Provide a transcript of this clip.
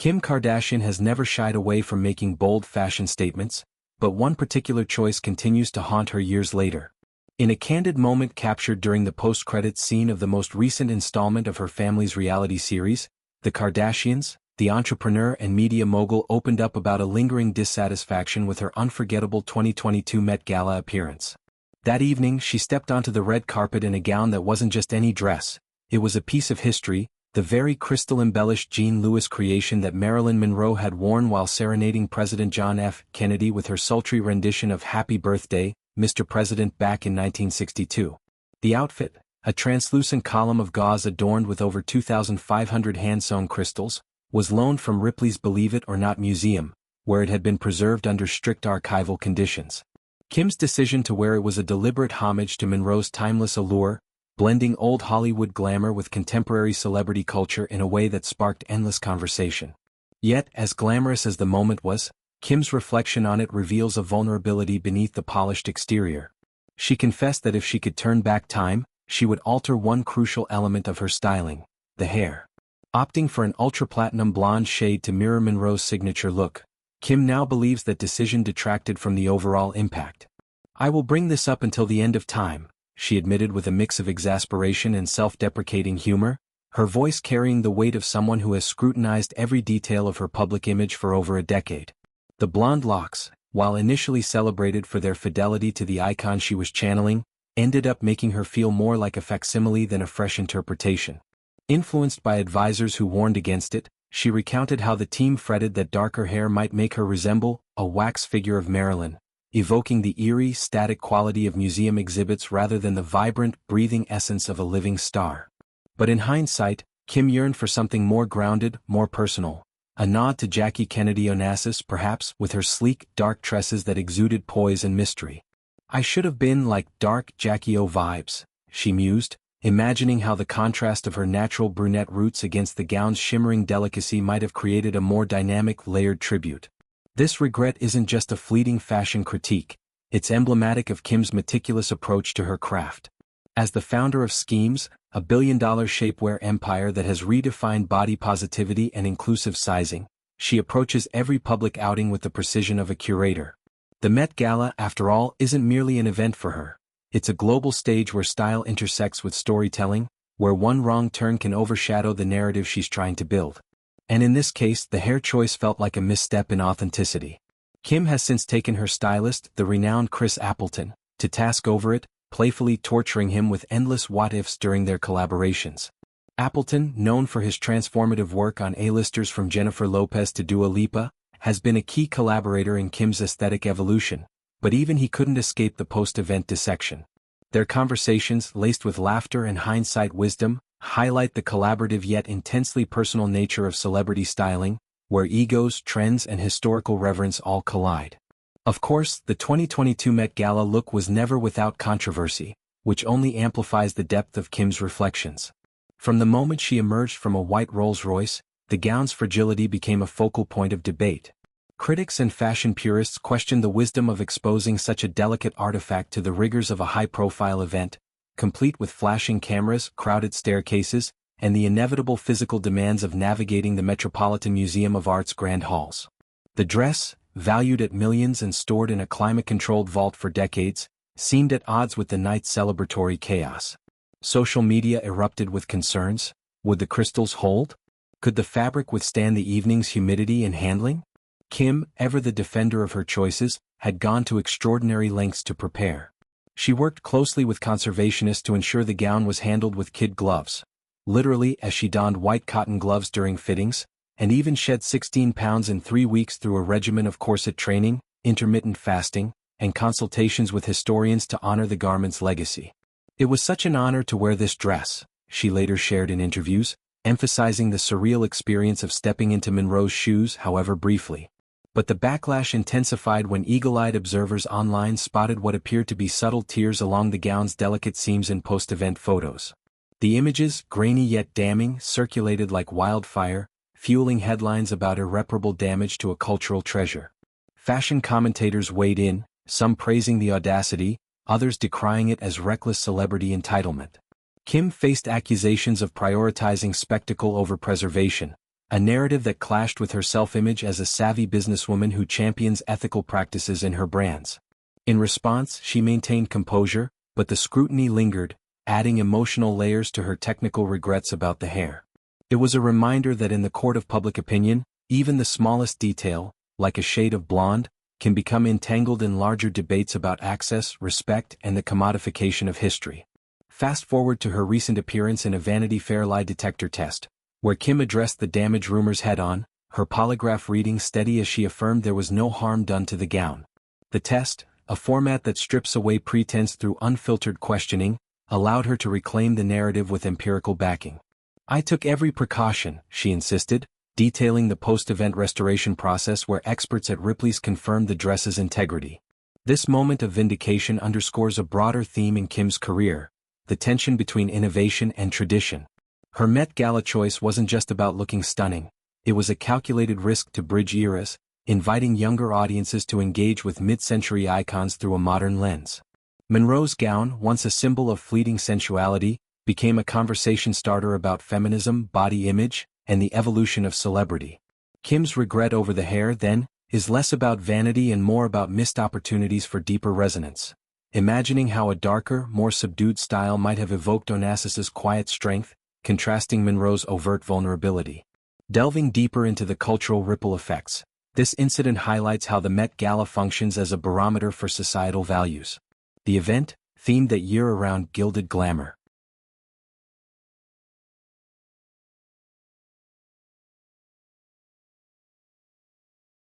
Kim Kardashian has never shied away from making bold fashion statements, but one particular choice continues to haunt her years later. In a candid moment captured during the post-credits scene of the most recent installment of her family's reality series, The Kardashians, the entrepreneur and media mogul opened up about a lingering dissatisfaction with her unforgettable 2022 Met Gala appearance. That evening she stepped onto the red carpet in a gown that wasn't just any dress, it was a piece of history, the very crystal-embellished Jean Louis creation that Marilyn Monroe had worn while serenading President John F. Kennedy with her sultry rendition of Happy Birthday, Mr. President back in 1962. The outfit, a translucent column of gauze adorned with over 2,500 hand-sewn crystals, was loaned from Ripley's Believe It or Not museum, where it had been preserved under strict archival conditions. Kim's decision to wear it was a deliberate homage to Monroe's timeless allure, blending old Hollywood glamour with contemporary celebrity culture in a way that sparked endless conversation. Yet, as glamorous as the moment was, Kim's reflection on it reveals a vulnerability beneath the polished exterior. She confessed that if she could turn back time, she would alter one crucial element of her styling: the hair. Opting for an ultra-platinum blonde shade to mirror Monroe's signature look, Kim now believes that decision detracted from the overall impact. "I will bring this up until the end of time," she admitted with a mix of exasperation and self-deprecating humor, her voice carrying the weight of someone who has scrutinized every detail of her public image for over a decade. The blonde locks, while initially celebrated for their fidelity to the icon she was channeling, ended up making her feel more like a facsimile than a fresh interpretation. Influenced by advisors who warned against it, she recounted how the team fretted that darker hair might make her resemble a wax figure of Marilyn, evoking the eerie, static quality of museum exhibits rather than the vibrant, breathing essence of a living star. But in hindsight, Kim yearned for something more grounded, more personal. A nod to Jackie Kennedy Onassis, perhaps, with her sleek, dark tresses that exuded poise and mystery. "I should have been like dark Jackie O vibes," she mused, imagining how the contrast of her natural brunette roots against the gown's shimmering delicacy might have created a more dynamic, layered tribute. This regret isn't just a fleeting fashion critique, it's emblematic of Kim's meticulous approach to her craft. As the founder of Schemes, a billion-dollar shapewear empire that has redefined body positivity and inclusive sizing, she approaches every public outing with the precision of a curator. The Met Gala, after all, isn't merely an event for her. It's a global stage where style intersects with storytelling, where one wrong turn can overshadow the narrative she's trying to build. And in this case, the hair choice felt like a misstep in authenticity. Kim has since taken her stylist, the renowned Chris Appleton, to task over it, playfully torturing him with endless what-ifs during their collaborations. Appleton, known for his transformative work on A-listers from Jennifer Lopez to Dua Lipa, has been a key collaborator in Kim's aesthetic evolution, but even he couldn't escape the post-event dissection. Their conversations, laced with laughter and hindsight wisdom, highlight the collaborative yet intensely personal nature of celebrity styling, where egos, trends, and historical reverence all collide. Of course, the 2022 Met Gala look was never without controversy, which only amplifies the depth of Kim's reflections. From the moment she emerged from a white Rolls-Royce, the gown's fragility became a focal point of debate. Critics and fashion purists questioned the wisdom of exposing such a delicate artifact to the rigors of a high-profile event, complete with flashing cameras, crowded staircases, and the inevitable physical demands of navigating the Metropolitan Museum of Art's grand halls. The dress, valued at millions and stored in a climate-controlled vault for decades, seemed at odds with the night's celebratory chaos. Social media erupted with concerns. Would the crystals hold? Could the fabric withstand the evening's humidity and handling? Kim, ever the defender of her choices, had gone to extraordinary lengths to prepare. She worked closely with conservationists to ensure the gown was handled with kid gloves, literally as she donned white cotton gloves during fittings, and even shed 16 pounds in 3 weeks through a regimen of corset training, intermittent fasting, and consultations with historians to honor the garment's legacy. "It was such an honor to wear this dress," she later shared in interviews, emphasizing the surreal experience of stepping into Monroe's shoes, however briefly. But the backlash intensified when eagle-eyed observers online spotted what appeared to be subtle tears along the gown's delicate seams in post-event photos. The images, grainy yet damning, circulated like wildfire, fueling headlines about irreparable damage to a cultural treasure. Fashion commentators weighed in, some praising the audacity, others decrying it as reckless celebrity entitlement. Kim faced accusations of prioritizing spectacle over preservation, a narrative that clashed with her self-image as a savvy businesswoman who champions ethical practices in her brands. In response, she maintained composure, but the scrutiny lingered, adding emotional layers to her technical regrets about the hair. It was a reminder that in the court of public opinion, even the smallest detail, like a shade of blonde, can become entangled in larger debates about access, respect, and the commodification of history. Fast forward to her recent appearance in a Vanity Fair lie detector test, where Kim addressed the damage rumors head-on, her polygraph reading steady as she affirmed there was no harm done to the gown. The test, a format that strips away pretense through unfiltered questioning, allowed her to reclaim the narrative with empirical backing. "I took every precaution," she insisted, detailing the post-event restoration process where experts at Ripley's confirmed the dress's integrity. This moment of vindication underscores a broader theme in Kim's career: the tension between innovation and tradition. Her Met Gala choice wasn't just about looking stunning, it was a calculated risk to bridge eras, inviting younger audiences to engage with mid-century icons through a modern lens. Monroe's gown, once a symbol of fleeting sensuality, became a conversation starter about feminism, body image, and the evolution of celebrity. Kim's regret over the hair, then, is less about vanity and more about missed opportunities for deeper resonance. Imagining how a darker, more subdued style might have evoked Onassis's quiet strength, contrasting Monroe's overt vulnerability. Delving deeper into the cultural ripple effects, this incident highlights how the Met Gala functions as a barometer for societal values. The event, themed that year around gilded glamour,